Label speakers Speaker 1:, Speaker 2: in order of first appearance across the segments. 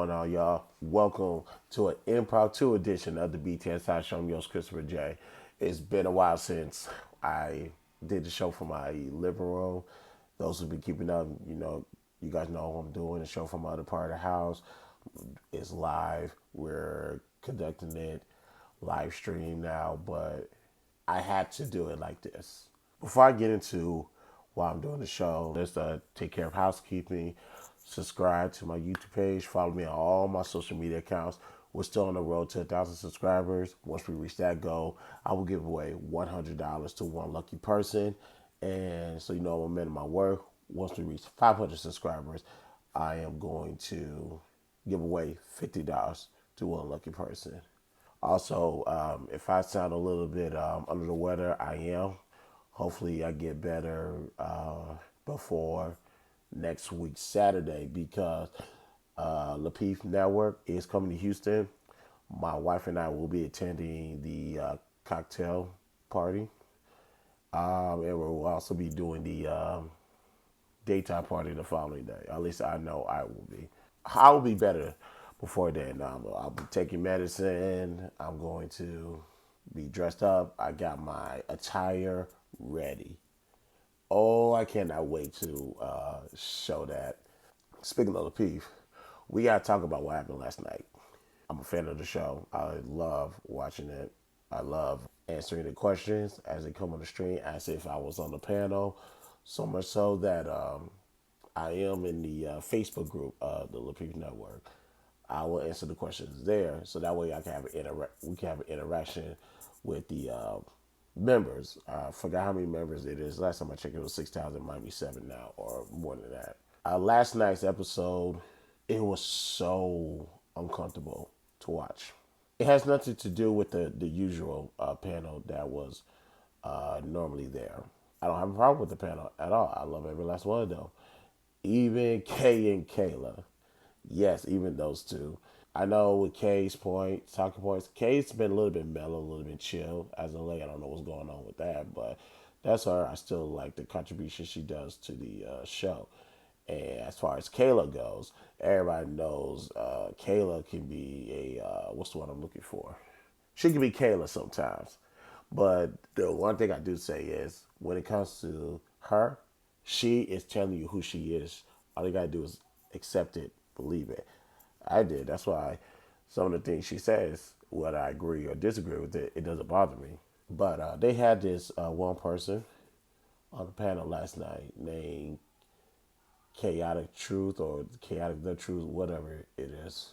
Speaker 1: going on, y'all? Welcome to an impromptu edition of the B.TS Side Show. I'm your host, Christopher J. It's been a while since I did the show from my living room. Those who've been keeping up, you guys know what I'm doing. The show from my other part of the house is live. We're conducting it live stream now, but I had to do it like this. Before I get into why I'm doing the show, let's take care of housekeeping. Subscribe to my YouTube page. Follow me on all my social media accounts. We're still on the road to 1,000 subscribers. Once we reach that goal, I will give away $100 to one lucky person. And so you know I'm a man of my word. Once we reach 500 subscribers, I am going to give away $50 to one lucky person. Also, if I sound a little bit under the weather, I am. Hopefully, I get better before next week, Saturday, because Lapeef Network is coming to Houston. My wife and I will be attending the cocktail party. And we'll also be doing the daytime party the following day. At least I know I will be. I will be better before then. I'll be taking medicine. I'm going to be dressed up. I got my attire ready. Oh, I cannot wait to show that. Speaking of the Peef, we got to talk about what happened last night. I'm a fan of the show. I love watching it. I love answering the questions as they come on the stream, as if I was on the panel. So much so that I am in the Facebook group, the Lapeef Network. I will answer the questions there, so that way I can have we can have an interaction with the members. I forgot how many members it is. Last time I checked, it was 6,000. Might be 7 now, or more than that. Last night's episode, it was so uncomfortable to watch. It has nothing to do with the usual panel that was normally there. I don't have a problem with the panel at all. I love every last one of them. Even Kay and Kayla. Yes, even those two. I know with Kay's talking points, Kay's been a little bit mellow, a little bit chill as of late. I don't know what's going on with that, but that's her. I still like the contribution she does to the show. And as far as Kayla goes, everybody knows Kayla can be what's the one I'm looking for? She can be Kayla sometimes. But the one thing I do say is when it comes to her, she is telling you who she is. All you gotta do is accept it, believe it. I did. That's why some of the things she says, whether I agree or disagree with it, it doesn't bother me. But they had this one person on the panel last night named Chaotic Truth or Chaotic The Truth, whatever it is.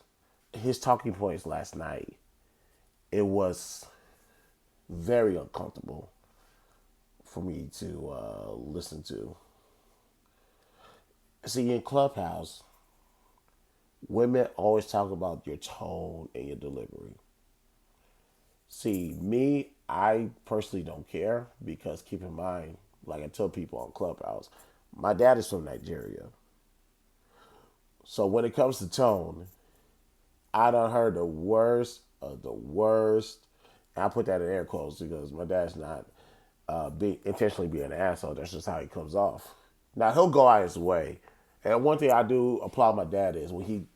Speaker 1: His talking points last night, it was very uncomfortable for me to listen to. See, in Clubhouse, women always talk about your tone and your delivery. See, me, I personally don't care because keep in mind, like I tell people on Clubhouse, my dad is from Nigeria. So when it comes to tone, I done heard the worst of the worst. And I put that in air quotes because my dad's not intentionally being an asshole. That's just how he comes off. Now he'll go out his way. And one thing I do applaud my dad is when he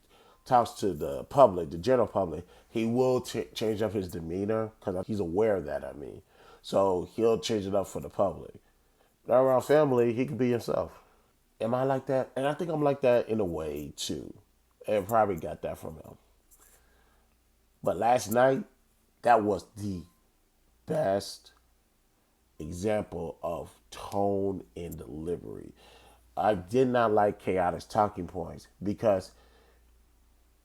Speaker 1: talks to the public, the general public, he will change up his demeanor because he's aware of that. I mean, so he'll change it up for the public. Now around family, he can be himself. Am I like that? And I think I'm like that in a way too. And probably got that from him. But last night, that was the best example of tone and delivery. I did not like Chaotic's talking points because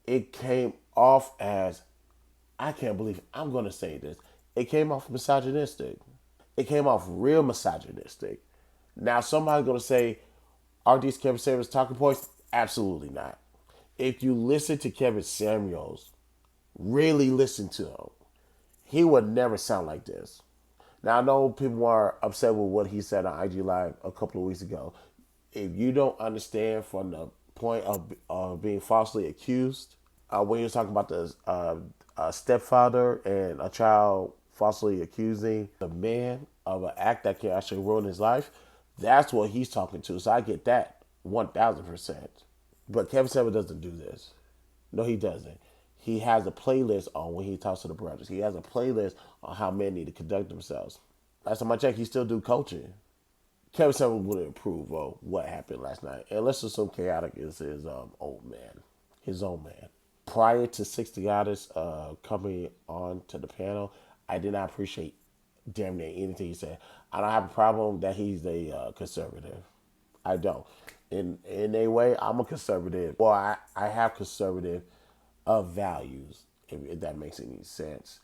Speaker 1: it came off as, I can't believe I'm going to say this, it came off misogynistic. It came off real misogynistic. Now, somebody's going to say, are these Kevin Samuels talking points? Absolutely not. If you listen to Kevin Samuels, really listen to him, he would never sound like this. Now, I know people are upset with what he said on IG Live a couple of weeks ago. If you don't understand from the point of being falsely accused, when you're talking about the stepfather and a child falsely accusing the man of an act that can actually ruin his life, that's what he's talking to. So I get that 1,000%. But Kevin Samuels doesn't do this. No, he doesn't. He has a playlist on when he talks to the brothers. He has a playlist on how men need to conduct themselves. Last time I checked, he still do coaching. Kevin Samuels would approve of what happened last night. And let's assume Chaotic is his old man. His old man. Prior to 60 Artists coming on to the panel, I did not appreciate damn near anything he said. I don't have a problem that he's a conservative. I don't. In a way, I'm a conservative. Well, I have conservative values, if that makes any sense.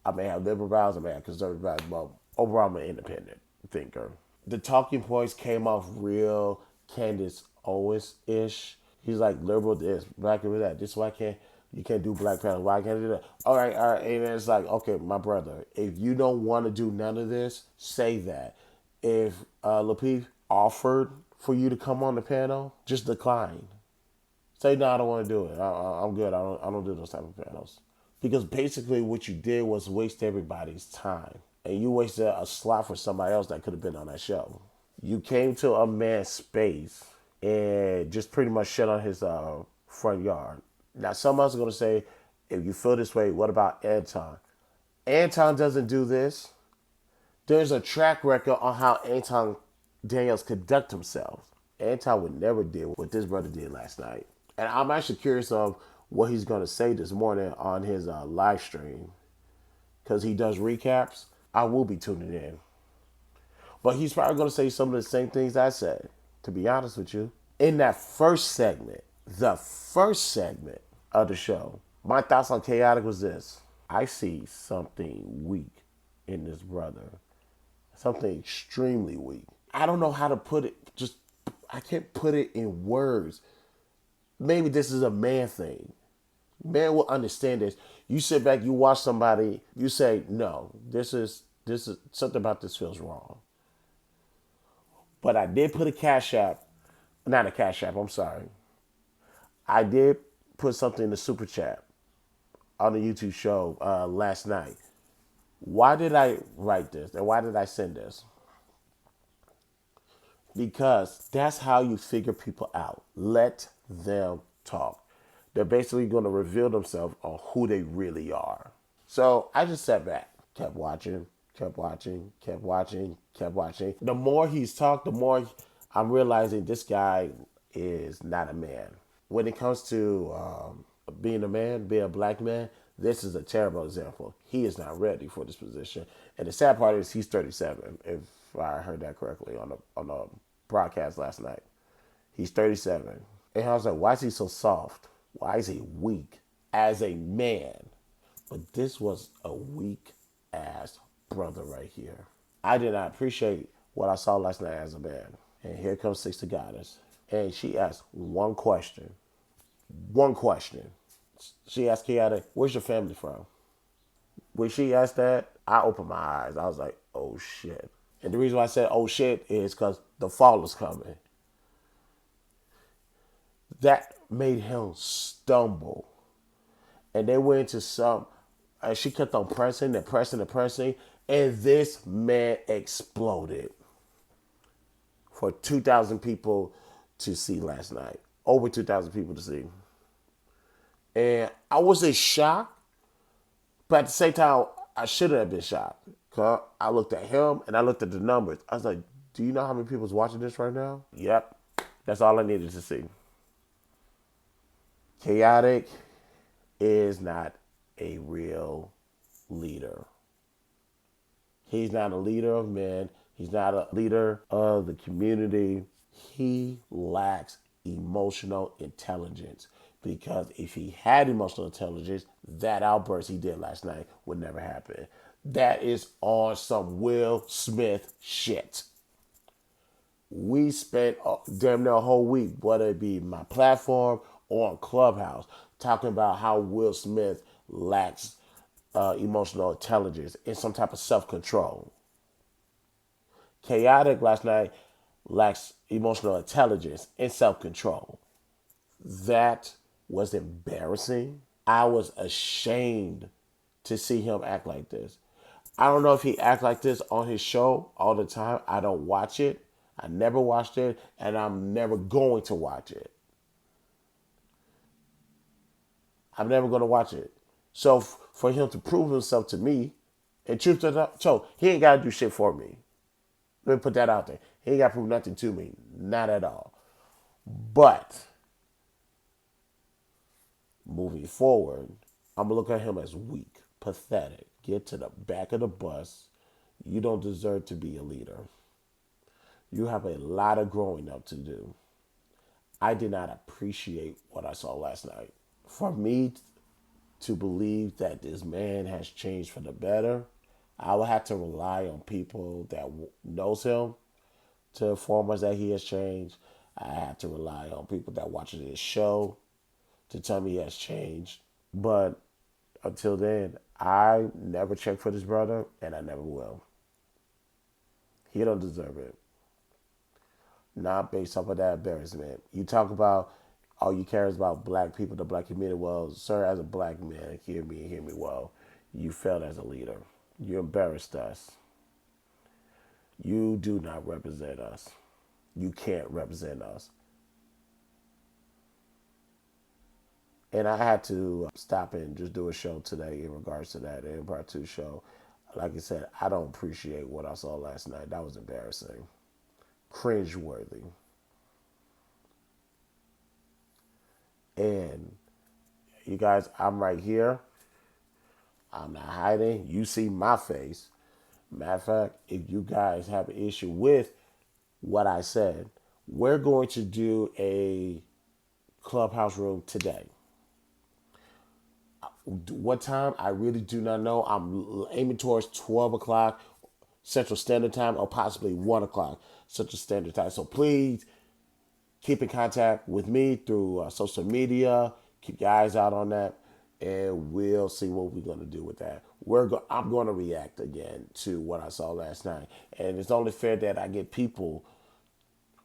Speaker 1: I may have liberal values, I may have conservative values, but overall, I'm an independent thinker. The talking points came off real Candace Owens-ish. He's like liberal this, black and that. This why can't you can't do Black Panther? Why can't I do that? All right. And it's like, okay, my brother, if you don't want to do none of this, say that. If Lapeef offered for you to come on the panel, just decline. Say no, I don't want to do it. I'm good. I don't do those type of panels because basically what you did was waste everybody's time, and you wasted a slot for somebody else that could have been on that show. You came to a man's space and just pretty much shut on his front yard. Now, some of us are going to say, if you feel this way, what about Anton? Anton doesn't do this. There's a track record on how Anton Daniels conduct himself. Anton would never do what this brother did last night. And I'm actually curious of what he's going to say this morning on his live stream. Because he does recaps. I will be tuning in. But he's probably going to say some of the same things I said, to be honest with you. In that first segment, the first segment of the show, my thoughts on Chaotic was this. I see something weak in this brother. Something extremely weak. I don't know how to put it. I can't put it in words. Maybe this is a man thing. Man will understand this. You sit back, you watch somebody, you say, no, this is something about this feels wrong. But I did put a cash app, not a cash app, I'm sorry. I did put something in the super chat on the YouTube show last night. Why did I write this and why did I send this? Because that's how you figure people out. Let them talk. They're basically going to reveal themselves on who they really are. So I just sat back, kept watching, kept watching, kept watching, kept watching. The more he's talked, the more I'm realizing this guy is not a man. When it comes to being a man, being a black man, this is a terrible example. He is not ready for this position. And the sad part is he's 37, if I heard that correctly on the broadcast last night. He's 37. And I was like, why is he so soft? Why is he weak as a man? But this was a weak ass brother right here. I did not appreciate what I saw last night as a man. And here comes Six the Goddess. And she asked one question. One question. She asked Kiara, where's your family from? When she asked that, I opened my eyes. I was like, oh shit. And the reason why I said oh shit is because the fall is coming. That made him stumble. And they went into and she kept on pressing and pressing and pressing. And this man exploded for 2,000 people to see last night. Over 2,000 people to see. And I wasn't shocked, but at the same time, I shouldn't have been shocked. Cause I looked at him and I looked at the numbers. I was like, do you know how many people's watching this right now? Yep. That's all I needed to see. Chaotic is not a real leader. He's not a leader of men. He's not a leader of the community. He lacks emotional intelligence. Because if he had emotional intelligence, that outburst he did last night would never happen. That is on some Will Smith shit. We spent damn near a whole week, whether it be my platform or on Clubhouse, talking about how Will Smith lacks emotional intelligence and some type of self-control. Chaotic last night lacks emotional intelligence and self-control. That was embarrassing. I was ashamed to see him act like this. I don't know if he act like this on his show all the time. I don't watch it. I never watched it, and I'm never going to watch it. I'm never going to watch it. So for him to prove himself to me, and truth to so he ain't got to do shit for me. Let me put that out there. He ain't got to prove nothing to me. Not at all. But moving forward, I'm going to look at him as weak, pathetic. Get to the back of the bus. You don't deserve to be a leader. You have a lot of growing up to do. I did not appreciate what I saw last night. For me to believe that this man has changed for the better, I would have to rely on people that knows him to inform us that he has changed. I have to rely on people that watches his show to tell me he has changed. But until then, I never check for this brother, and I never will. He don't deserve it. Not based off of that embarrassment. You talk about all you care is about black people, the black community. Well, sir, as a black man, hear me and hear me well. You failed as a leader. You embarrassed us. You do not represent us. You can't represent us. And I had to stop and just do a show today in regards to that, in part two show. Like I said, I don't appreciate what I saw last night. That was embarrassing. Cringe-worthy. And you guys, I'm right here. I'm not hiding. You see my face. Matter of fact, if you guys have an issue with what I said, we're going to do a Clubhouse room today. What time? I really do not know. I'm aiming towards 12 o'clock Central Standard Time or possibly 1 o'clock Central Standard Time. So please keep in contact with me through social media. Keep your eyes out on that, and we'll see what we're going to do with that. I'm going to react again to what I saw last night, and it's only fair that I get people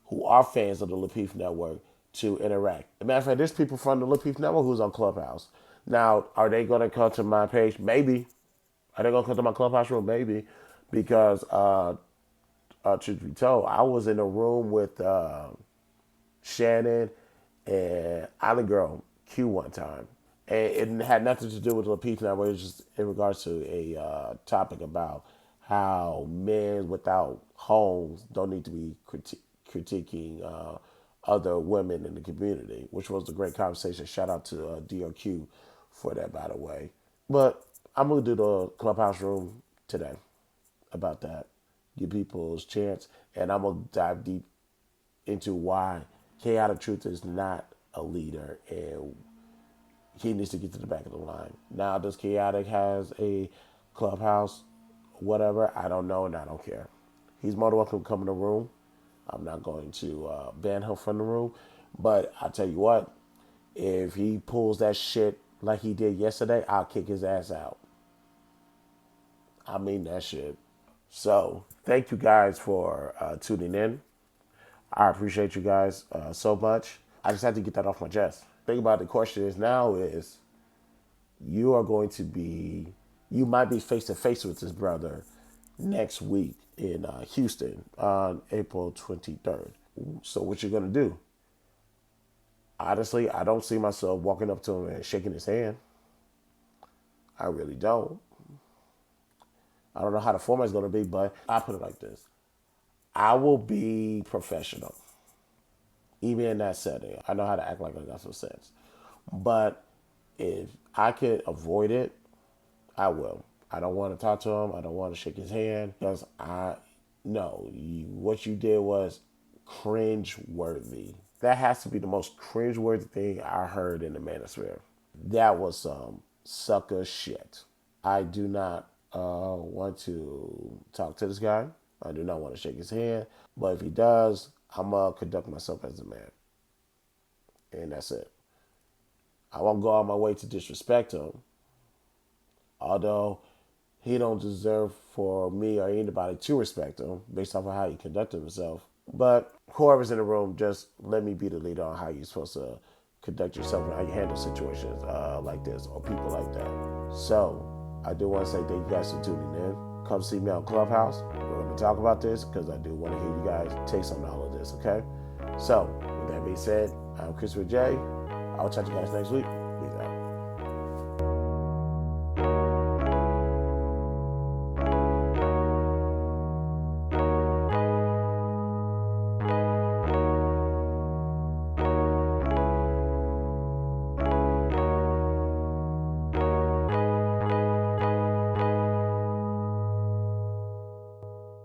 Speaker 1: who are fans of the Lapeef Network to interact. As a matter of fact, there's people from the Lapeef Network who's on Clubhouse. Now, are they going to come to my page? Maybe. Are they going to come to my Clubhouse room? Maybe. Because, truth be told, I was in a room with Shannon and Island Girl Q one time. And it had nothing to do with Lapeef Network. It was just in regards to a topic about how men without homes don't need to be critiquing other women in the community, which was a great conversation. Shout out to DOQ for that, by the way. But I'm going to do the Clubhouse room today about that. Give people a chance. And I'm going to dive deep into why Chaotic Truth is not a leader and he needs to get to the back of the line. Now, does Chaotic has a Clubhouse, whatever? I don't know and I don't care. He's more than welcome to come in the room. I'm not going to ban him from the room. But I tell you what, if he pulls that shit like he did yesterday, I'll kick his ass out. I mean that shit. So, thank you guys for tuning in. I appreciate you guys so much. I just had to get that off my chest. Think about the question is now is you might be face to face with this brother next week in Houston on April 23rd. So what you're going to do? Honestly, I don't see myself walking up to him and shaking his hand. I really don't. I don't know how the format is going to be, but I put it like this. I will be professional, even in that setting. I know how to act like I got some sense. But if I could avoid it, I will. I don't want to talk to him. I don't want to shake his hand because what you did was cringe-worthy. That has to be the most cringe-worthy thing I heard in the manosphere. That was some sucker shit. I do not want to talk to this guy. I do not want to shake his hand. But if he does, I'm going to conduct myself as a man. And that's it. I won't go out my way to disrespect him. Although he don't deserve for me or anybody to respect him based off of how he conducted himself. But whoever's in the room, just let me be the leader on how you're supposed to conduct yourself and how you handle situations like this or people like that. So I do want to say thank you guys for tuning in. Come see me on Clubhouse. We're going to talk about this because I do want to hear you guys take on all of this, okay? So with that being said, I'm Christopher J. I'll chat to you guys next week.